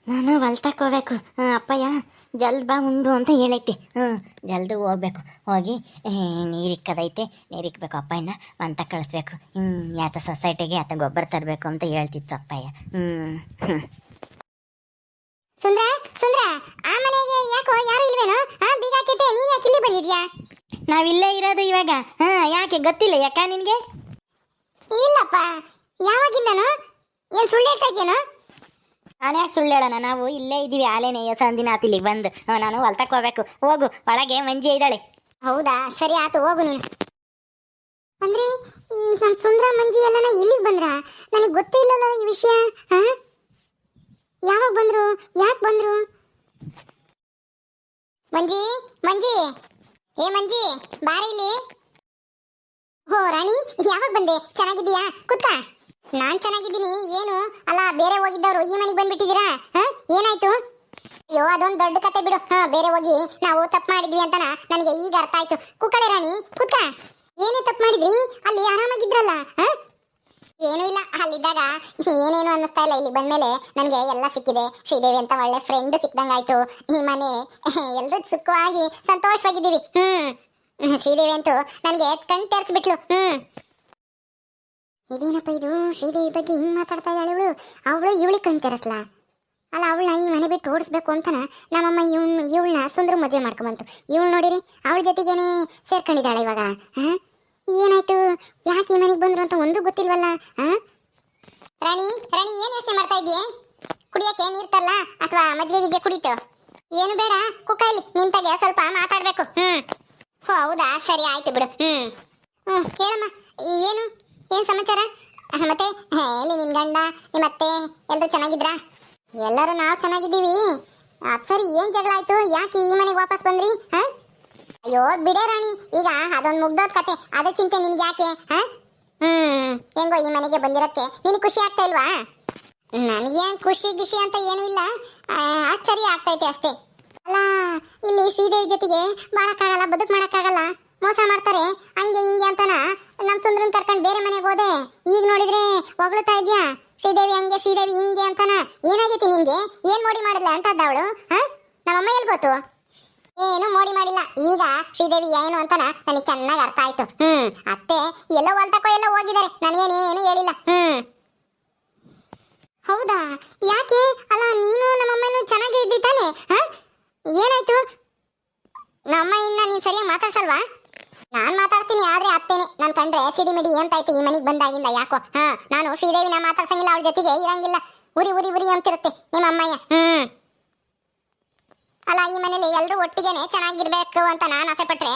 ನಾನು ಹೊಲ್ತಕ್ಕೆ ಹೋಗ್ಬೇಕು. ಅಪ್ಪಯ್ಯ ಜಲ್ದಿ ಬಾ ಉಂಡು ಅಂತ ಹೇಳೈತಿ. ಜಲ್ದಿ ಹೋಗ್ಬೇಕು. ಹೋಗಿ ನೀರಿಕ್ಕದೈತೆ, ನೀರಿಕ್ಬೇಕು. ಅಪ್ಪಯ್ಯನ ಅಂತ ಕಳಿಸ್ಬೇಕು. ಯಾತ ಸೊಸೈಟಿಗೆ ಆತ ಗೊಬ್ಬರ ತರಬೇಕು ಅಂತ ಹೇಳ್ತಿತ್ತು ಅಪ್ಪಯ್ಯ. ಸುಂದ್ರ ಸುಂದ್ರ, ಆ ಮನೆಗೆ ಯಾಕೋ ಯಾರು ಇಲ್ವೇನೋ? ಬೀಗ ಹಾಕಿದ್ದೆ, ನೀನ್ ಯಾಕೆ ಇಲ್ಲಿ ಬಂದಿದ್ಯಾ? ನಾವಿಲ್ಲೇ ಇರೋದು ಇವಾಗ. ಯಾಕೆ ಗೊತ್ತಿಲ್ಲ ಯಾಕ ನಿನಗೆ? ಇಲ್ಲಪ್ಪ, ಯಾವಾಗಿಂದನು? ಏನ್ ಸುಳ್ಳು ಹೇಳ್ತಾ ಇದ್ಯೇನೋ? ನಾನು ಯಾಕೆ ಸುಳ್ಳು ಹೇಳೋಣ? ನಾವು ಇಲ್ಲೇ ಇದ್ದೀವಿ. ಆಲೇನೆ ಸಂದಿನ ಆತು ಇಲ್ಲಿಗೆ ಬಂದು. ನಾನು ಹೊಲ್ತಕ್ಕೆ ಹೋಗ್ಬೇಕು. ಹೋಗು, ಒಳಗೆ ಮಂಜಿ ಇದ್ದಾಳೆ. ಹೌದಾ, ಸರಿ ಆತು, ಹೋಗು ನೀನು. ಅಂದ್ರೆ ನಮ್ ಸುಂದ್ರ ಮಂಜಿ ಎಲ್ಲನ ಇಲ್ಲಿಗೆ ಬಂದ್ರ? ನನಗೆ ಗೊತ್ತೇ ಇಲ್ಲಲ್ಲ ಈ ವಿಷಯ. ಯಾವಾಗ ಬಂದ್ರು? ಯಾಕೆ ಬಂದ್ರು? ಮಂಜಿ ಮಂಜಿ, ಏ ಮಂಜಿ, ಬಾರಿ ಇಲ್ಲಿ. ಹೋ ರಾಣಿ, ಯಾವಾಗ ಬಂದೆ? ಚೆನ್ನಾಗಿದ್ದೀಯಾ? ಕುತ್ಕ. ನಾನ್ ಚೆನ್ನಾಗಿದ್ದೀನಿ. ಏನು ಅಲ್ಲ, ಬೇರೆ ಹೋಗಿದ್ದವ್ರು ಈ ಮನೆಗೆ ಬಂದ್ಬಿಟ್ಟಿದ್ದೀರಾ? ಏನಾಯ್ತು? ಅಯ್ಯೋ, ಅದೊಂದು ದೊಡ್ಡ ಕತೆ ಬಿಡು. ಬೇರೆ ಹೋಗಿ ನಾವು ತಪ್ಪು ಮಾಡಿದ್ವಿ ಅಂತನ ನನಗೆ ಈಗ ಅರ್ಥ ಆಯ್ತು. ಕುಕ್ಕಳೆ ರಾಣಿ, ಕುತ್ಕ. ಏನೇ ತಪ್ಪು ಮಾಡಿದ್ರಿ? ಅಲ್ಲಿ ಆರಾಮಾಗಿದ್ರಲ್ಲ? ಏನೂ ಇಲ್ಲ, ಅಲ್ಲಿದ್ದಾಗ ಏನೇನು ಅನ್ನಿಸ್ತಾ ಇಲ್ಲ. ಇಲ್ಲಿ ಬಂದ್ಮೇಲೆ ನನಗೆ ಎಲ್ಲ ಸಿಕ್ಕಿದೆ. ಶ್ರೀದೇವಿ ಅಂತ ಒಳ್ಳೆ ಫ್ರೆಂಡ್ ಸಿಕ್ದಂಗಾಯ್ತು. ಈ ಮನೆ ಎಲ್ಲರೂ ಸುಖವಾಗಿ ಸಂತೋಷವಾಗಿದ್ದೀವಿ. ಶ್ರೀದೇವಿ ಅಂತೂ ನನಗೆ ಕಣ್ ತೆರೆಸ್ಬಿಟ್ಲು. ಇದೇನಪ್ಪ ಇದು? ಶ್ರೀದೇವಿ ಬಗ್ಗೆ ಹಿಂಗ್ ಮಾತಾಡ್ತಾ ಇದ್ದಾಳೆ ಇವಳು. ಅವಳು ಇವಳಿಗೆ ಕಣ್ ತೆರೆಸ್ಲಾ? ಅಲ್ಲ, ಅವಳನ್ನ ಈ ಮನೆ ಬಿಟ್ಟು ಓಡಿಸ್ಬೇಕು ಅಂತನ ನಮ್ಮಮ್ಮ ಇವಳನ್ನ ಸುಂದ್ರ ಮದುವೆ ಮಾಡ್ಕೊಂಬಂತು. ಇವಳು ನೋಡಿರಿ, ಅವಳ ಜೊತೆಗೇನೆ ಸೇರ್ಕೊಂಡಿದ್ದಾಳೆ ಇವಾಗ. ಏನಾಯ್ತು? ಯಾಕೆ ಈ ಮನೆಗೆ ಬಂದ್ರು ಅಂತ ಒಂದು ಗೊತ್ತಿಲ್ವಲ್ಲ. ರಾಣಿ ರಾಣಿ, ಏನ್ ಯೋಚನೆ ಮಾಡ್ತಾ ಇದೀಯ? ಕುಡಿಯಕ್ಕೆ ನೀರ್ ತರಲ್ಲ ಅಥವಾ ಮಜ್ಜಿಗೆ ಗಿಜ್ಜೆ ಕುಡಿತು? ಏನು ಬೇಡ, ಕುಕ್ಕ ಇಲ್ಲಿ ನಿಂತಾಗೆ ಸ್ವಲ್ಪ ಮಾತಾಡ್ಬೇಕು. ಹೌದಾ, ಸರಿ ಆಯ್ತು ಬಿಡು. ಹೇಳಮ್ಮ, ಏನು ಏನ್ ಸಮಾಚಾರ? ಮತ್ತೆ ಎಲ್ಲಿ ನಿನ್ ಗಂಡ, ನಿಮ್ಮ ಅತ್ತೆ ಎಲ್ರು ಚೆನ್ನಾಗಿದ್ರಾ? ಎಲ್ಲರೂ ನಾವು ಚೆನ್ನಾಗಿದ್ದೀವಿ. ಸರಿ, ಏನ್ ಜಗಳ ಆಯ್ತು? ಯಾಕೆ ಈ ಮನೆಗೆ ವಾಪಸ್ ಬಂದ್ರಿ? ಅಯ್ಯೋ ಬಿಡೇ ರಾಣಿ, ಈಗ ಅದೊಂದು ಮುಗ್ದೋದ್ ಕತೆ. ಅದೇ ಚಿಂತೆ ನಿನ್ಗೆ ಯಾಕೆ? ಹೆಂಗೋ ಈ ಮನೆಗೆ ಬಂದಿರಕ್ಕೆ ನಿನಗೆ ಖುಷಿ ಆಗ್ತಾ ಇಲ್ವಾ? ನನಗೇನ್ ಖುಷಿ ಗಿಷಿ ಅಂತ ಏನೂ ಇಲ್ಲ, ಆಶ್ಚರ್ಯ ಆಗ್ತೈತೆ ಅಷ್ಟೇ. ಅಲ್ಲ, ಇಲ್ಲಿ ಶ್ರೀದೇವಿ ಜೊತೆಗೆ ಬಾಳಕ್ಕಾಗಲ್ಲ, ಬದುಕು ಮಾಡಕ್ಕಾಗಲ್ಲ, ಮೋಸ ಮಾಡ್ತಾರೆ ಹಂಗೆ ಹಿಂಗೆ ಅಂತನ ನಮ್ ಸುಂದ್ರನ್ ಕರ್ಕೊಂಡು ಬೇರೆ ಮನೆಗೆ ಹೋದೆ. ಈಗ ನೋಡಿದ್ರೆ ಹೊಗಳ್ತಾ ಇದ್ಯಾ ಶ್ರೀದೇವಿ ಹಂಗೆ ಶ್ರೀದೇವಿ ಹಿಂಗೆ ಅಂತನ. ಏನಾಗೈತಿ ನಿನ್ಗೆ? ಏನ್ ಮೋಡಿ ಮಾಡಿದ್ಲ ಅಂತದ್ದ ಅವಳು? ನಮ್ಮಮ್ಮ ಎಲ್ಲಿ ಗೊತ್ತು? ಏನು ಮೋಡಿ ಮಾಡಿಲ್ಲ. ಈಗ ಶ್ರೀದೇವಿ ಏನು ಅಂತನ ನನಗೆ ಚೆನ್ನಾಗಿ ಅರ್ಥ ಆಯ್ತು. ಅತ್ತೆ ಎಲ್ಲೋ ಹೊಲ್ತಕ್ಕೋ ಎಲ್ಲೋ ಹೋಗಿದ್ದಾರೆ, ನನಗೇನೇನು ಹೇಳಿಲ್ಲ. ಹೌದಾ? ಯಾಕೆ? ಅಲ್ಲ, ನೀನು ನಮ್ಮಮ್ಮನೂ ಚೆನ್ನಾಗೇ ಇದ್ದಿ ತಾನೆ? ಏನಾಯ್ತು? ನಮ್ಮ ಇನ್ನ ನೀನ್ ಸರಿಯಾಗಿ ಮಾತಾಡ್ಸಲ್ವಾ? ನಾನ್ ಮಾತಾಡ್ತೀನಿ, ಆದ್ರೆ ಅತ್ತೇನೆ ನನ್ ಕಂಡ್ರೆ ಸಿಡಿಮಿಡಿ ಅಂತಾಯ್ತು ಈ ಮನೆಗೆ ಬಂದಾಗಿಂದ. ಯಾಕೋ ನಾನು ಶ್ರೀದೇವಿನ ಮಾತಾಡ್ಸಂಗಿಲ್ಲ, ಅವಳ ಜೊತೆಗೆ ಇರಂಗಿಲ್ಲ. ಉರಿ ಉರಿ ಉರಿ ಅಂತಿರುತ್ತೆ ನಿಮ್ಮ ಅಮ್ಮಯ್ಯ. ಅಲ್ಲ, ಈ ಮನೇಲಿ ಎಲ್ರು ಒಟ್ಟಿಗೆನೆ ಚೆನ್ನಾಗಿರ್ಬೇಕು ಅಂತ ನಾನು ಆಸೆ ಪಟ್ರೆ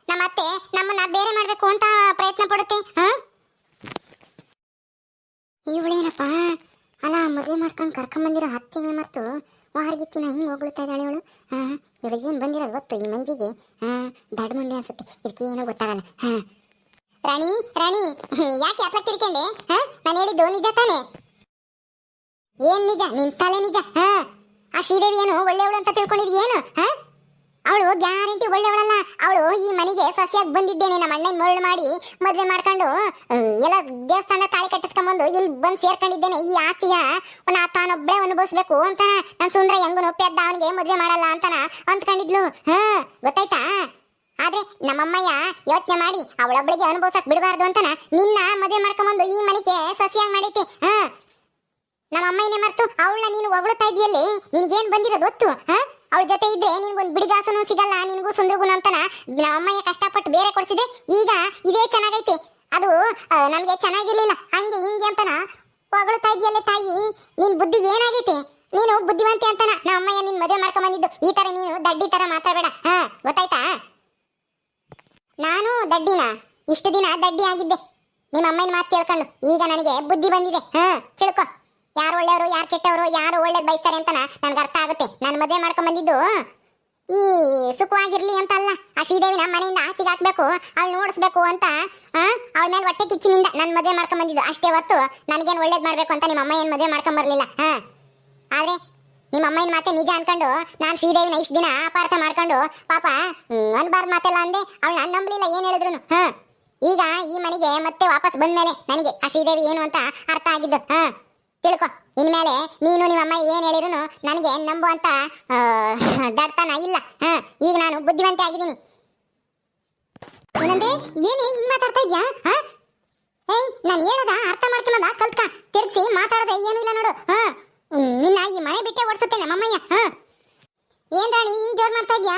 ನಮ್ಮ ಅತ್ತೆ ನಮ್ಮನ್ನ ಬೇರೆ ಮಾಡ್ಬೇಕು ಅಂತ ಪ್ರಯತ್ನ ಪಡುತ್ತೆ. ಇವಳೇನಪ್ಪ? ಅಲ್ಲ, ಮದುವೆ ಮಾಡ್ಕೊಂಡು ಕರ್ಕೊಂಬಂದಿರೋ ಹತ್ತಿನೇ ಮರ್ತು ವಾರಗಿತ್ತಿನ ಹಿಂಗ್ ಹೋಗ್ತಾ ಇದ್ದಾಳೆ ಇವಳು. ಇವಳಿಗೇನು ಬಂದಿರೋದು ಗೊತ್ತು ಈ ಮಂಜಿಗೆ? ದಡ್ ಮಂಡಿ ಅನ್ಸುತ್ತೆ, ಇದಕ್ಕೇನೋ ಗೊತ್ತಾಗಲ್ಲ. ರಾಣಿ ರಾಣಿ, ಯಾಕೆ ಅಟ್ಲ ತಿರ್ಕೊಂಡೆ? ನಾನು ಹೇಳಿದ್ದು ನಿಜ ತಾನೆ? ಏನ್ ನಿಜ? ನಿನ್ ತಲೆ ನಿಜ. ಆ ಶ್ರೀದೇವಿ ಏನು ಒಳ್ಳೆಯವಳು ಅಂತ ತಿಳ್ಕೊಂಡಿದ್ಯ ಏನು? ಅವಳು ಗ್ಯಾರಂಟಿ ಒಳ್ಳೆಯವಳಲ್ಲ. ಅವಳು ಈ ಮನೆಗೆ ಸೊಸೆಯಾಗಿ ಬಂದಿದ್ದೇನೆ, ನಮ್ಮ ಅಣ್ಣನ ಮರಳು ಮಾಡಿ ಮದುವೆ ಮಾಡ್ಕೊಂಡು ಎಲ್ಲ ದೇವಸ್ಥಾನ ತಾಳಿ ಕಟ್ಟಿಸ್ಕೊಂಬಂದು ಇಲ್ಲಿ ಬಂದು ಸೇರ್ಕೊಂಡಿದ್ದೇನೆ. ಈ ಆಸ್ತಿಯ ತಾನೊಬ್ಬಳೇ ಅನುಭವಿಸ್ಬೇಕು ಅಂತ ನಾನು ಸುಂದ್ರ ಹೆಂಗು ನೊಪ್ಪೆದ್ದ ಅವನಿಗೆ ಮದುವೆ ಮಾಡಲ್ಲ ಅಂತನ ಅಂದ್ಕೊಂಡಿದ್ಲು. ಗೊತ್ತಾಯ್ತಾ? ಆದ್ರೆ ನಮ್ಮಮ್ಮಯ್ಯ ಯೋಚನೆ ಮಾಡಿ ಅವಳೊಬ್ಬಳಿಗೆ ಅನುಭವಿಸಕ್ ಬಿಡಬಾರ್ದು ಅಂತನ ನಿನ್ನ ಮದುವೆ ಮಾಡ್ಕೊಂಬಂದು ಈ ಮನೆಗೆ ಸೊಸೆಯಾಗಿ ಮಾಡೈತಿ. ನಮ್ಮ ಅಮ್ಮಯ್ಯನೇ ಮರ್ತು ಅವಳನ್ನ ನೀನು ಹೊಗಳ್ತಾ ಇದೆಯಲ್ಲಿ ನಿನ್ಗೇನ್ ಬಂದಿರೋದು ಗೊತ್ತು? ಅವಳ ಜೊತೆ ಇದ್ರೆ ನಿನ್ಗೊಂದು ಬಿಡಿಗಾಸನು ಸಿಗಲ್ಲ, ನಿನ್ಗೂ ಸುಂದ್ರಗುನು ಅಂತನ ನಮ್ಮ ಅಮ್ಮಯ್ಯ ಕಷ್ಟಪಟ್ಟು ಬೇರೆ ಕೊಡ್ಸಿದೆ. ಈಗ ಇದೇ ಚೆನ್ನಾಗೈತೆ, ಅದು ನಮ್ಗೆ ಚೆನ್ನಾಗಿರ್ಲಿಲ್ಲ ಹಂಗೆ ಹಿಂಗೆ ಅಂತನ ಹೊಗಳ್ತಾ ಇದೆಯಲ್ಲೇ. ತಾಯಿ, ನಿನ್ ಬುದ್ಧಿಗೆ ಏನಾಗೈತೆ? ನೀನು ಬುದ್ಧಿವಂತೆ ಅಂತನ ನಮ್ಮ ಅಮ್ಮಯ್ಯ ನಿನ್ ಮದುವೆ ಮಾಡ್ಕೊಂಡ್ ಬಂದಿದ್ದು. ಈ ತರ ನೀನು ದಡ್ಡಿ ತರ ಮಾತಾಡಬೇಡ, ಗೊತ್ತಾಯ್ತಾ? ನಾನು ದಡ್ಡಿನ? ಇಷ್ಟು ದಿನ ದಡ್ಡಿ ಆಗಿದ್ದೆ ನಿಮ್ಮ ಅಮ್ಮನ ಮಾತು ಕೇಳ್ಕೊಂಡು. ಈಗ ನನಗೆ ಬುದ್ಧಿ ಬಂದಿದೆ. ತಿಳ್ಕೊ, ಯಾರು ಒಳ್ಳೆಯವರು ಯಾರು ಕೆಟ್ಟವರು, ಯಾರು ಒಳ್ಳೇದು ಬಯಸ್ತಾರೆ ಅಂತ ನನ್ಗೆ ಅರ್ಥ ಆಗುತ್ತೆ. ನಾನು ಮದುವೆ ಮಾಡ್ಕೊಂಡ್ ಬಂದಿದ್ದು ಈ ಸುಖವಾಗಿರ್ಲಿ ಅಂತ ಅಲ್ಲ. ಆ ಶ್ರೀದೇವಿ ನಮ್ಮ ಮನೆಯಿಂದ ಆಚೆಗೆ ಹಾಕ್ಬೇಕು, ಅವಳು ನೋಡಿಸ್ಬೇಕು ಅಂತ ಅವಳ ಮೇಲೆ ಹೊಟ್ಟೆ ಕಿಚ್ಚಿನಿಂದ ನಾನು ಮದುವೆ ಮಾಡ್ಕೊಂಡ್ ಬಂದಿದ್ದು ಅಷ್ಟೇ ಹೊತ್ತು ನನಗೇನು ಒಳ್ಳೇದು ಮಾಡ್ಬೇಕು ಅಂತ ನಿಮ್ಮ ಅಮ್ಮ ಏನು ಮದುವೆ ಮಾಡ್ಕೊಂಡ್ ಬರ್ಲಿಲ್ಲ. ಆದ್ರೆ ನಿಮ್ಮ ಅಮ್ಮನ ಮಾತೆ ನಿಜ ಅನ್ಕೊಂಡು ನಾನು ಶ್ರೀದೇವಿನ ಇಷ್ಟು ದಿನ ಅಪಾರ್ಥ ಮಾಡ್ಕೊಂಡು ಪಾಪ ಅನ್ಬಾರ್ದು ಮಾತೆಲ್ಲ ಅಂದೆ. ಅವಳು ನಾನು ನಂಬಲಿಲ್ಲ ಏನ್ ಹೇಳಿದ್ರು. ಈಗ ಈ ಮನೆಗೆ ಮತ್ತೆ ವಾಪಸ್ ಬಂದ್ಮೇಲೆ ನನಗೆ ಆ ಶ್ರೀದೇವಿ ಏನು ಅಂತ ಅರ್ಥ ಆಗಿದ್ದು. ತಿಳ್ಕೊ, ಇನ್ಮೇಲೆ ನೀನು ನಿಮ್ಮಮ್ಮ ಏನ್ ಹೇಳಿರು ನನಗೆ ನಂಬುವಂತ ದಡ್ತನ ಇಲ್ಲ. ಈಗ ನಾನು ಬುದ್ಧಿವಂತೆ ಆಗಿದ್ದೀನಿ. ಏನಂದ್ರೆ ಏನೇ ಹಿಂಗ್ ಮಾತಾಡ್ತಾ ಇದ್ಯಾ? ಏಯ್ ನಾನು ಹೇಳದ ಅರ್ಥ ಮಾಡ್ಕೊಂಬದ ಕಲ್ತ್ಕ, ತಿರ್ಗಿಸಿ ಮಾತಾಡದ ಏನಿಲ್ಲ ನೋಡು. ನಿನ್ನ ಈ ಮನೆ ಬಿಟ್ಟೆ ಓಡಿಸುತ್ತೆ ನಮ್ಮಮ್ಮಯ್ಯ. ಏನ್ ರಾಣಿ ಹಿಂಗ್ ಜೋರ್ ಮಾಡ್ತಾ ಇದ್ಯಾ?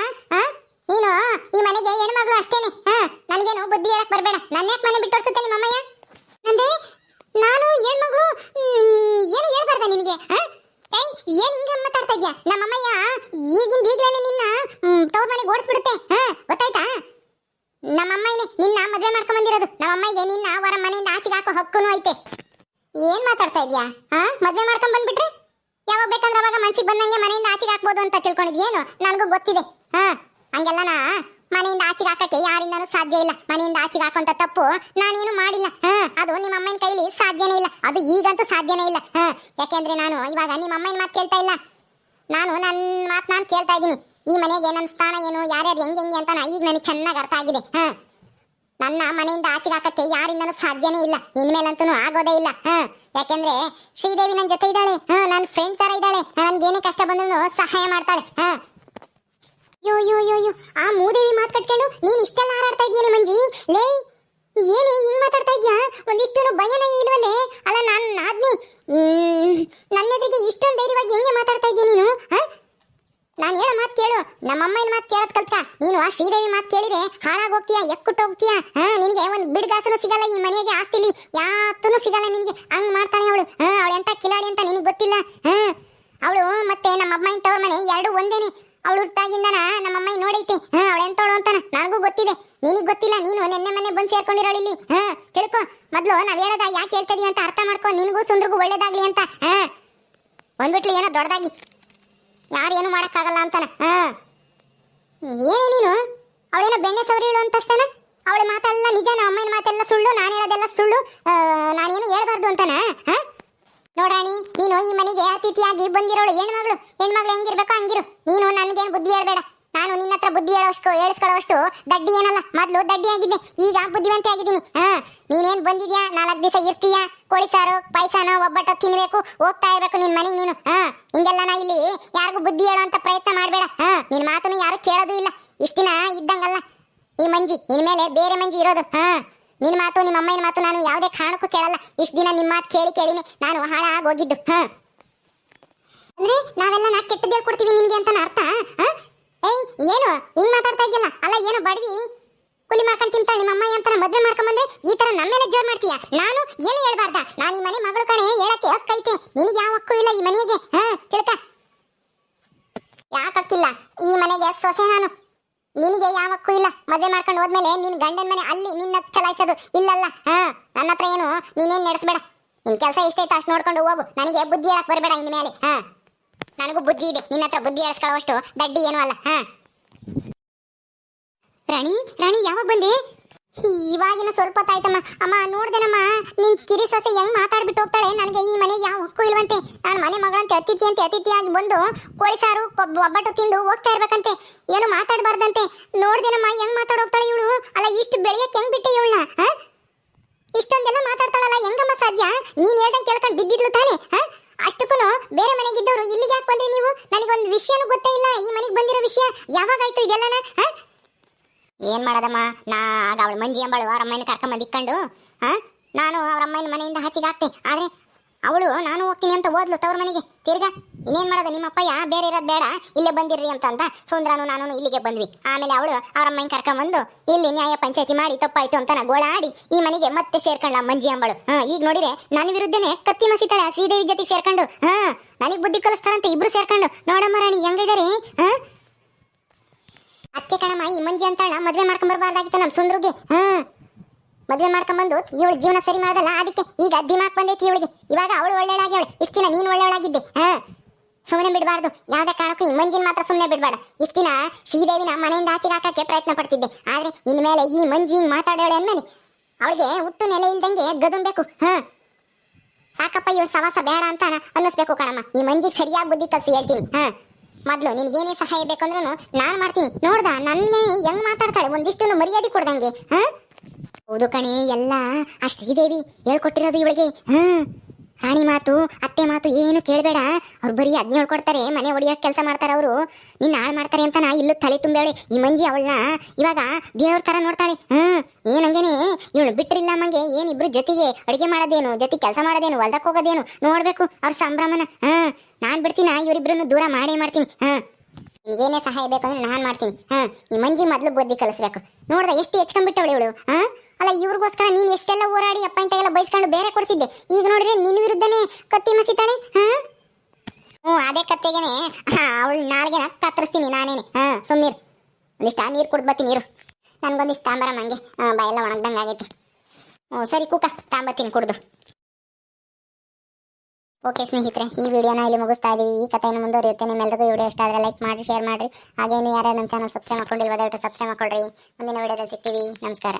ನೀನು ಈ ಮನೆಗೆ ಹೆಣ್ಮಗಳು ಅಷ್ಟೇನೆ. ನನಗೇನು ಬುದ್ಧಿ ಹೇಳಕ್ ಬರ್ಬೇಡ. ನನ್ನ ಯಾಕೆ ಮನೆ ಬಿಟ್ಟು ಓಡಿಸುತ್ತೆ ನಿಮ್ಮಮ್ಮಯ್ಯ? ಅಂದ್ರೆ ನಾನು ಹೆಣ್ಮಗಳು ಏನು ಹೇಳ್ಬಾರ್ದ ನಿನಗೆ? ಏಯ್ ಏನ್ ಹಿಂಗ ಮಾತಾಡ್ತಾ ಇದ್ಯಾ? ನಮ್ಮಮ್ಮಯ್ಯ ಈಗ್ಲೇನೆ ನಿನ್ನ ತವ್ರ ಮನೆಗೆ ಓಡಿಸ್ಬಿಡುತ್ತೆ. ಗೊತ್ತಾಯ್ತಾ? ನಮ್ಮಮ್ಮಯ್ಯನೇ ನಿನ್ನ ಮದ್ವೆ ಮಾಡ್ಕೊಂಡ್ ಬಂದಿರೋದು. ನಮ್ಮಮ್ಮಯ್ಯಗೆ ನಿನ್ನ ಅವರ ಮನೆಯಿಂದ ಆಚೆಗೆ ಹಾಕೋ ಹಕ್ಕುನು ಐತೆ. ಏನ್ ಮಾತಾಡ್ತಾ ಇದ್ಯಾ? ಮದ್ವೆ ಮಾಡ್ಕೊಂಡ್ ಬಂದ್ಬಿಟ್ರೆ ಯಾವಾಗ ಬೇಕಂದ್ರೆ ಅವಾಗ ಮನ್ಸಿಗೆ ಬಂದಂಗೆ ಮನೆಯಿಂದ ಆಚೆಗೆ ಹಾಕ್ಬೋದು ಅಂತ ತಿಳ್ಕೊಂಡಿದ್ಯೇನು? ನನಗೂ ಗೊತ್ತಿದೆ. ಹಂಗೆಲ್ಲ ಮನೆಯಿಂದ ಆಚೆಗೆ ಹಾಕಕ್ಕೆ ಯಾರಿಂದನೂ ಸಾಧ್ಯ ಇಲ್ಲ. ಮನೆಯಿಂದ ಆಚೆಗೆ ಹಾಕುವಂತ ತಪ್ಪು ನಾನೇನು ಮಾಡಿಲ್ಲ. ಅದು ನಿಮ್ಮ ಅಮ್ಮನ ಕೈಲಿ ಸಾಧ್ಯನೇ ಇಲ್ಲ. ಅದು ಈಗಂತೂ ಸಾಧ್ಯನೇ ಇಲ್ಲ. ಯಾಕೆಂದ್ರೆ ನಾನು ಇವಾಗ ನಿಮ್ಮ ಅಮ್ಮನ ಮಾತು ಕೇಳ್ತಾ ಇಲ್ಲ. ನಾನು ನನ್ನ ಮಾತು ನಾನು ಕೇಳ್ತಾ ಇದ್ದೀನಿ. ಈ ಮನೆಗೆ ನನ್ನ ಸ್ಥಾನ ಏನು, ಯಾರ್ಯಾರು ಹೆಂಗೆ ಅಂತ ಈಗ ನನಗೆ ಚೆನ್ನಾಗಿ ಅರ್ಥ ಆಗಿದೆ. ನನ್ನ ಮನೆಯಿಂದ ಆಚೆಗೆ ಹಾಕಕ್ಕೆ ಯಾರಿಂದನೂ ಸಾಧ್ಯನೇ ಇಲ್ಲ. ಇನ್ಮೇಲಂತೂ ಆಗೋದೇ ಇಲ್ಲ. ಯಾಕೆಂದ್ರೆ ಶ್ರೀದೇವಿ ನನ್ನ ಜೊತೆ ಇದ್ದಾಳೆ. ನನ್ನ ಫ್ರೆಂಡ್ ತರ ಇದ್ದಾಳೆ. ನನ್ಗೇನೇ ಕಷ್ಟ ಬಂದ್ರು ಸಹಾಯ ಮಾಡ್ತಾಳೆ. ಯೋ ಯೋ ಯೋ ಯೋ ಆ ಮೂದೇವಿ ಮಾತು ಕಟ್ಕೊಂಡು ನೀನ್ ಇಷ್ಟೆಲ್ಲ ಹಾರಾಡ್ತಾ ಇದೀಯೇನೆ ಮಂಜಿ. ಲೇ ಏನೇ ಹಿಂಗ್ ಮಾತಾಡ್ತಾ ಇದ್ಯಾ? ಒಂದಿಷ್ಟು ಭಯನೇ ಇಲ್ವಲ್ಲೇ? ಅಲ್ಲ ನನ್ನ ಆದ್ನಿ ನನ್ನ ಎದುರಿಗೆ ಇಷ್ಟೊಂದು ಧೈರ್ಯವಾಗಿ ಹೆಂಗೆ ಮಾತಾಡ್ತಾ ಇದ್ದೀಯ ನೀನು? ನಾನು ಹೇಳೋ ಮಾತು ಕೇಳು. ನಮ್ಮಮ್ಮನ ಮಾತು ಕೇಳೋದ್ ಕಲ್ತ್ಕ. ನೀನು ಆ ಶ್ರೀದೇವಿ ಮಾತು ಕೇಳಿದ್ರೆ ಹಾಳಾಗಿ ಹೋಗ್ತೀಯಾ, ಎಕ್ಕುಟ್ಟು ಹೋಗ್ತೀಯಾ. ನಿನಗೆ ಒಂದು ಬಿಡ್ಗಾಸನು ಸಿಗಲ್ಲ ಈ ಮನೆಗೆ, ಆಸ್ತಿಲಿ ಯಾತೂ ಸಿಗಲ್ಲ ನಿನಗೆ. ಹಂಗ್ ಮಾಡ್ತಾಳೆ ಅವಳು. ಅವಳು ಎಂತ ಕಿಲಾಡಿ ಅಂತ ನಿನಗೆ ಗೊತ್ತಿಲ್ಲ. ಅವಳು ಮತ್ತೆ ನಮ್ಮ ಅಮ್ಮನ ತವ್ರ ಮನೆ ಎರಡು ಒಂದೇನೆ. ಅವಳು ಹುಟ್ಟಾಗಿಂದನ ನಮ್ಮಮ್ಮ ನೋಡೈತೆ. ಅವಳು ಎಂತವಳು ಅಂತ ನನಗೂ ಗೊತ್ತಿದೆ, ನಿನಗೆ ಗೊತ್ತಿಲ್ಲ. ನೀನು ನೆನ್ನೆ ಮನೆ ಬಂದು ಸೇರ್ಕೊಂಡಿರೋಳು ಇಲ್ಲಿ. ತಿಳ್ಕೊ ಮೊದ್ಲು ನಾವ್ ಹೇಳೋದ ಯಾಕೆ ಹೇಳ್ತಾ ಇದೀವಿ ಅಂತ ಅರ್ಥ ಮಾಡ್ಕೊ. ನಿನಗೂ ಸುಂದ್ರಿಗೂ ಒಳ್ಳೇದಾಗ್ಲಿ ಅಂತ. ಬಂದ್ಬಿಟ್ಲಿ ಏನೋ ದೊಡ್ಡದಾಗಿ, ಯಾರು ಏನು ಮಾಡಕ್ಕಾಗಲ್ಲ ಅಂತಾನ. ಏನೇ ನೀನು ಅವಳೇನೋ ಬೆಣ್ಣೆ ಸವರಿಳು ಅಂತ ಅಷ್ಟೇನ? ಅವಳ ಮಾತೆಲ್ಲ ನಿಜ, ನಮ್ಮ ಅಮ್ಮನ ಮಾತೆಲ್ಲ ಸುಳ್ಳು, ನಾನು ಹೇಳೋದೆಲ್ಲ ಸುಳ್ಳು, ನಾನೇನು ಹೇಳ್ಬಾರ್ದು ಅಂತಾನ? ನೋಡಾಣಿ, ನೀನು ಈ ಮನೆಗೆ ಅತಿಥಿಯಾಗಿ ಬಂದಿರೋಳು ಹೆಣ್ಮಗಳು ಹೆಂಗಿರ್ಬೇಕೋ ಹಂಗಿರು. ನೀನು ನನ್ಗೇನು ಬುದ್ಧಿ ಹೇಳ್ಬೇಡ. ನಾನು ನಿನ್ನ ಹತ್ರ ಬುದ್ಧಿ ಹೇಳಿಸ್ಕೊಳ್ಳೋಷ್ಟು ದಡ್ಡಿ ಏನಲ್ಲ. ಮೊದ್ಲು ದಡ್ಡಿ ಆಗಿದ್ದೆ, ಈಗ ಬುದ್ಧಿವಂತೆ ಆಗಿದ್ದೀನಿ. ನೀನೇನ್ ಬಂದಿದ್ಯಾ, 4 ದಿವಸ ಇರ್ತೀಯ, ಕೋಳಿ ಸಾರು ಪಾಯಸನೋ ಒಬ್ಬಟ್ಟು ತಿನ್ಬೇಕು, ಹೋಗ್ತಾ ಇರ್ಬೇಕು ನಿನ್ ಮನೆಗೆ ನೀನು. ಹಿಂಗೆಲ್ಲ ನಾ ಇಲ್ಲಿ ಯಾರಿಗೂ ಬುದ್ಧಿ ಹೇಳೋ ಅಂತ ಪ್ರಯತ್ನ ಮಾಡ್ಬೇಡ. ನಿನ್ ಮಾತನ್ನು ಯಾರು ಕೇಳೋದು ಇಲ್ಲ. ಇಷ್ಟ ದಿನ ಇದ್ದಂಗಲ್ಲ ಈ ಮಂಜಿ, ಇನ್ಮೇಲೆ ಬೇರೆ ಮಂಜಿ ಇರೋದು. ನಿನ್ ಮಾತು ನಿಮ್ಮ ಅಮ್ಮನ ಮಾತು ನಾನು ಯಾವುದೇ ಕಾರಣಕ್ಕೂ ಕೇಳಲ್ಲ. ಇಷ್ಟ ದಿನ ನಿಮ್ ಮಾತು ಕೇಳಿನೇ ನಾನು ಹಾಳಾಗಿ ಹೋಗಿದ್ದು. ಅಂದ್ರೆ ನಾವೆಲ್ಲ ಕೆಟ್ಟದ್ದು ಹೇಳ್ಕೊಡ್ತೀವಿ ನಿನ್ಗೆ ಅಂತ ಅರ್ಥ? ಏಯ್ ಏನು ಹಿಂಗ್ ಮಾತಾಡ್ತಾ ಇದ್ಯಲ್ಲ? ಅಲ್ಲ ಏನು ಬಡವಿ ಕೂಲಿ ಮಾಡ್ಕೊಂಡು ತಿಂತಾಳೆ ನಿಮ್ಮ ಅಮ್ಮ ಅಂತ ಮದ್ವೆ ಮಾಡ್ಕೊಂಬಂದ್ರೆ ಈ ತರ ನಮ್ಮ ಮೇಲೆ ಜೋರ್ ಮಾಡ್ತೀಯ? ನಾನು ಏನು ಹೇಳ್ಬಾರ್ದ? ನಾನು ಈ ಮನೆ ಮಗಳು ಕಣೆ, ಹೇಳಕ್ಕೆ ಹಕ್ಕೈತೆ. ನಿನಗೆ ಯಾವ ಹಕ್ಕು ಇಲ್ಲ ಈ ಮನೆಗೆ. ತಿಳ್ಕ, ಯಾಕೆ ಹಕ್ಕಿಲ್ಲ ಈ ಮನೆಗೆ ಸೊಸೆ ನಾನು? ನಿನಗೆ ಯಾವ ಹಕ್ಕು ಇಲ್ಲ. ಮದ್ವೆ ಮಾಡ್ಕೊಂಡು ಹೋದ್ಮೇಲೆ ನಿನ್ ಗಂಡನ ಮನೆ ಅಲ್ಲಿ ನಿನ್ನ ಚಲಾಯಿಸೋದು ಇಲ್ಲಲ್ಲ. ನನ್ನ ಹತ್ರ ಏನು ನೀನೇನ್ ನಡೆಸಬೇಡ. ನಿನ್ ಕೆಲಸ ಎಷ್ಟೈತೆ ಅಷ್ಟು ನೋಡ್ಕೊಂಡು ಹೋಗು. ನನಗೆ ಬುದ್ಧಿ ಹೇಳಕ್ ಬರಬೇಡ ಇನ್ಮೇಲೆ. ನನಗೂ ಬುದ್ಧಿ ಇದೆ, ನಿನ್ನ ಹತ್ರ ಬುದ್ಧಿ ಹೇಳಿಸ್ಕೊಳ್ಳೋಷ್ಟು ದಡ್ಡಿ ಏನೂ ಅಲ್ಲ. ರಾಣಿ ಯಾವಾಗ ಬಂದೆ? ಇವಾಗಿನ ಸ್ವಲ್ಪ ಹೊತ್ತಾಯ್ತಮ್ಮ. ಅಮ್ಮ ನೋಡ್ದೇನಮ್ಮ, ನಿನ್ ಕಿರಿ ಸೊಸೆ ಹೆಂಗ್ ಮಾತಾಡ್ಬಿಟ್ಟು ಹೋಗ್ತಾಳೆ. ನನಗೆ ಈ ಮನೆಗೆ ಯಾವ ಹಕ್ಕು ಇಲ್ವಂತೆ. ನಾನು ಮನೆ ಮಗಳಂತೆ ಅತಿಥಿಯಾಗಿ ಬಂದು ಕೋಳಿ ಸಾರು ಒಬ್ಬಟ್ಟು ತಿಂದು ಹೋಗ್ತಾ ಇರ್ಬೇಕಂತೆ, ಏನು ಮಾತಾಡ್ಬಾರ್ದಂತೆ. ನೋಡ್ದೇನಮ್ಮ ಹೆಂಗ್ ಮಾತಾಡೋಗ್ತಾಳೆ ಇವಳು. ಅಲ್ಲ ಇಷ್ಟು ಬೆಳೆಯಕ್ಕೆ ಹೆಂಗ್ ಬಿಟ್ಟೆ ಇವಳನ್ನ? ಇಷ್ಟೊಂದೆಲ್ಲ ಮಾತಾಡ್ತಾಳಲ್ಲ, ಹೆಂಗಮ್ಮ ಸಾಧ್ಯ? ನೀನ್ ಹೇಳ್ದಂಗೆ ಕೇಳ್ಕೊಂಡು ಬಿದ್ದಿದ್ಲು ತಾನೆ? ಅಷ್ಟಕ್ಕೂ ಬೇರೆ ಮನೆಗಿದ್ದವರು ಇಲ್ಲಿಗೆ ಯಾಕೆ ಬಂದ್ರಿ ನೀವು? ನನಗೊಂದು ವಿಷಯನೂ ಗೊತ್ತೇ ಇಲ್ಲ. ಈ ಮನೆಗೆ ಬಂದಿರೋ ವಿಷಯ ಯಾವಾಗಾಯ್ತು ಇದೆಲ್ಲನ? ಏನ್ ಮಾಡೋದಮ್ಮ, ಆಗ ಅವಳು ಮಂಜಿ ಎಂಬಳು ಅವ್ರ ಅಮ್ಮನ ಕರ್ಕೊಂಬಂದು ಇಕ್ಕೊಂಡು ನಾನು ಅವ್ರ ಅಮ್ಮನ ಮನೆಯಿಂದ ಆಚೆಗೆ ಹಾಕ್ತೆ. ಆದ್ರೆ ಅವಳು ನಾನು ಹೋಗ್ತೀನಿ ಅಂತ ಹೋದ್ಲು ತವ್ರ ಮನೆಗೆ. ತಿರ್ಗಾ ಇನ್ನೇನ್ ಮಾಡೋದು, ನಿಮ್ಮ ಅಪ್ಪಯ್ಯ ಬೇರೆ ಇರೋದು ಬೇಡ ಇಲ್ಲೇ ಬಂದಿರ್ರಿ ಅಂತ ಸುಂದ್ರಾನು ನಾನು ಇಲ್ಲಿಗೆ ಬಂದ್ವಿ. ಆಮೇಲೆ ಅವಳು ಅವ್ರ ಅಮ್ಮನ ಕರ್ಕೊಂಬಂದು ಇಲ್ಲಿ ನ್ಯಾಯ ಪಂಚಾಯತಿ ಮಾಡಿ ತಪ್ಪಾಯ್ತು ಅಂತ ಗೋಳಾಡಿ ಈ ಮನೆಗೆ ಮತ್ತೆ ಸೇರ್ಕೊಂಡ ಮಂಜಿ ಅಂಬಳು. ಈಗ ನೋಡಿದ್ರೆ ನನ್ನ ವಿರುದ್ಧನೇ ಕತ್ತಿ ಮಸಿತಾಳೆ ಶ್ರೀದೇವಿ ಜೊತೆ ಸೇರ್ಕೊಂಡು. ನನಗ್ ಬುದ್ಧಿ ಕಲಿಸ್ತಾರಂತೆ ಇಬ್ರು ಸೇರ್ಕೊಂಡು. ನೋಡಮ್ಮ ರಾಣಿ ಹೆಂಗಿದಾರೆ. ಅಕ್ಕೆ ಕಣಮ್ಮ ಈ ಮಂಜಿ ಅಂತಾಳ ಮದ್ವೆ ಮಾಡ್ಕೊಂಡ್ ಬರ್ಬಾರ್ದಾಗಿತ್ತು ನಮ್ ಸುಂದ್ರಿಗೆ. ಮದ್ವೆ ಮಾಡ್ಕೊಂಡ್ಬಂದು ಇವಳು ಜೀವನ ಸರಿ ಮಾಡೋದಲ್ಲ, ಅದಕ್ಕೆ ಈಗ ದಿಮಾಕ್ ಬಂದೈತಿ ಇವಳಿಗೆ. ಇವಾಗ ಅವಳು ಒಳ್ಳೆಳಾಗ್ಯವಳು, ಇಷ್ಟ ದಿನ ನೀನು ಒಳ್ಳೆಳಾಗಿದ್ದೆ. ಸುಮ್ಮನೆ ಬಿಡಬಾರ್ದು, ಯಾವ್ದೇ ಕಾರಣಕ್ಕೂ ಈ ಮಂಜಿನ ಮಾತ್ರ ಸುಮ್ಮನೆ ಬಿಡಬೇಡ. ಇಷ್ಟ ದಿನ ಶ್ರೀದೇವಿನ ಮನೆಯಿಂದ ಆಚೆಗೆ ಹಾಕಕ್ಕೆ ಪ್ರಯತ್ನ ಪಡ್ತಿದ್ದೆ. ಆದ್ರೆ ಇನ್ಮೇಲೆ ಈ ಮಂಜಿ ಮಾತಾಡೋಳೆ ಅಂದ್ಮೇಲೆ ಅವಳಿಗೆ ಹುಟ್ಟು ನೆಲೆ ಇಲ್ದಂಗೆ ಗದುಂಬೇಕು. ಸಾಕಪ್ಪ ಇವ್ ಸವಾಸ ಬೇಡ ಅಂತ ಅನ್ನಿಸ್ಬೇಕು ಕಣಮ್ಮ. ಈ ಮಂಜಿಗೆ ಸರಿಯಾಗಿ ಬುದ್ಧಿ ಕಲ್ಸಿ ಹೇಳ್ತೀನಿ. ಮೊದ್ಲು ನಿನ್ಗೇನೇ ಸಹಾಯ ಬೇಕಂದ್ರೂ ನಾನ್ ಮಾಡ್ತೀನಿ. ನೋಡ್ದ ನನ್ಗೆ ಹೆಂಗ್ ಮಾತಾಡ್ತಾಳೆ, ಒಂದಿಷ್ಟು ಮರ್ಯಾದೆ ಕೊಡ್ದಂಗೆ. ಹೌದು ಕಣೆ, ಎಲ್ಲ ಆ ಶ್ರೀದೇವಿ ಹೇಳ್ಕೊಟ್ಟಿರೋದು ಇವಳಿಗೆ. ರಾಣಿ ಮಾತು ಅತ್ತೆ ಮಾತು ಏನು ಕೇಳಬೇಡ. ಅವ್ರು ಬರೀ ಅದ್ನ ಹೇಳ್ಕೊಡ್ತಾರೆ, ಮನೆ ಹೊಡಿಯೋಕೆ ಕೆಲಸ ಮಾಡ್ತಾರೆ ಅವರು. ನಿನ್ನ ಹಾಳು ಮಾಡ್ತಾರೆ ಅಂತ ನಾ ಇಲ್ಲೂ ತಲೆ ತುಂಬೇಳೆ. ಈ ಮಂಜಿ ಅವಳನ್ನ ಇವಾಗ ದೇವ್ರ ಥರ ನೋಡ್ತಾಳೆ. ಏನಂಗೇನೆ ಇವಳು ಬಿಟ್ರಿಲ್ಲ ಮಂಗೆ. ಏನಿಬ್ರು ಜೊತೆಗೆ ಅಡುಗೆ ಮಾಡೋದೇನು, ಜೊತೆಗೆ ಕೆಲಸ ಮಾಡೋದೇನು, ಹೊಲ್ದಕ್ಕೆ ಹೋಗೋದೇನು ನೋಡಬೇಕು ಅವ್ರ ಸಂಭ್ರಮನ. ನಾನು ಬಿಡ್ತೀನಿ, ಇವರಿಬ್ರನ್ನು ದೂರ ಮಾಡೇ ಮಾಡ್ತೀನಿ. ನಿನಗೇನೇ ಸಹಾಯ ಬೇಕಂದ್ರೆ ನಾನು ಮಾಡ್ತೀನಿ. ಈ ಮಂಜಿ ಮೊದಲು ಬುದ್ಧಿ ಕಲಿಸ್ಬೇಕು. ನೋಡ್ದ ಎಷ್ಟು ಹೆಚ್ಕೊಂಡ್ಬಿಟ್ಟವಳು ಇವಳು. ಅಲ್ಲ ಇವ್ರಿಗೋಸ್ಕರ ನೀನು ಎಷ್ಟೆಲ್ಲ ಹೋರಾಡಿ ಅಪ್ಪ ಇಂತೆಲ್ಲ ಬಯಸ್ಕೊಂಡು ಬೇರೆ ಕೊಡಿಸಿದ್ದೆ. ಈಗ ನೋಡ್ರಿ ನಿನ್ನ ವಿರುದ್ಧನೇ ಕತ್ತಿ ಮಸಿತಾಳೆ. ಅದೇ ಕತ್ತೆಗೇನೆ ಅವಳು ನಾಲ್ಗೆನ ಕತ್ತರಿಸ್ತೀನಿ ನಾನೇನೆ. ಸುಮ್ಮೀರು, ಒಂದಿಷ್ಟ ನೀರು ಕುಡ್ದು ಬರ್ತೀನಿ ನೀರು. ನನಗೊಂದಿಷ್ಟು ತಾಂಬರ ಮಂಗೆ, ಬಾಯೆಲ್ಲ ಒಣಗ್ದಂಗೆ ಆಗೈತಿ. ಸರಿ ಕೂಕ ತಾಂಬತ್ತೀನಿ ಕುಡ್ದು. ಓಕೆ ಸ್ನೇಹಿತರೆ, ಈ ವಿಡಿಯೋನ ಇಲ್ಲಿ ಮುಗಿಸ್ತಾ ಇದೀವಿ. ಈ ಕಥೆಯನ್ನು ಮುಂದುವರಿಯುತ್ತೆ. ನಿಮ್ಮೆಲ್ಲರಿಗೂ ವಿಡಿಯೋ ಇಷ್ಟ ಆದರೆ ಲೈಕ್ ಮಾಡಿ, ಶೇರ್ ಮಾಡಿರಿ. ಹಾಗೇನು ಯಾರು ನಮ್ಮ ಚಾನಲ್ ಸಬ್ಸ್ಕ್ರೈಬ್ ಮಾಡ್ಕೊಂಡಿಲ್ವ ದಯವಿಟ್ಟು ಸಬ್ಸ್ಕ್ರೈಬ್ ಮಾಡ್ಕೊಳ್ರಿ. ಮುಂದಿನ ವಿಡಿಯೋದಲ್ಲಿ ಸಿಗ್ತೀವಿ. ನಮಸ್ಕಾರ.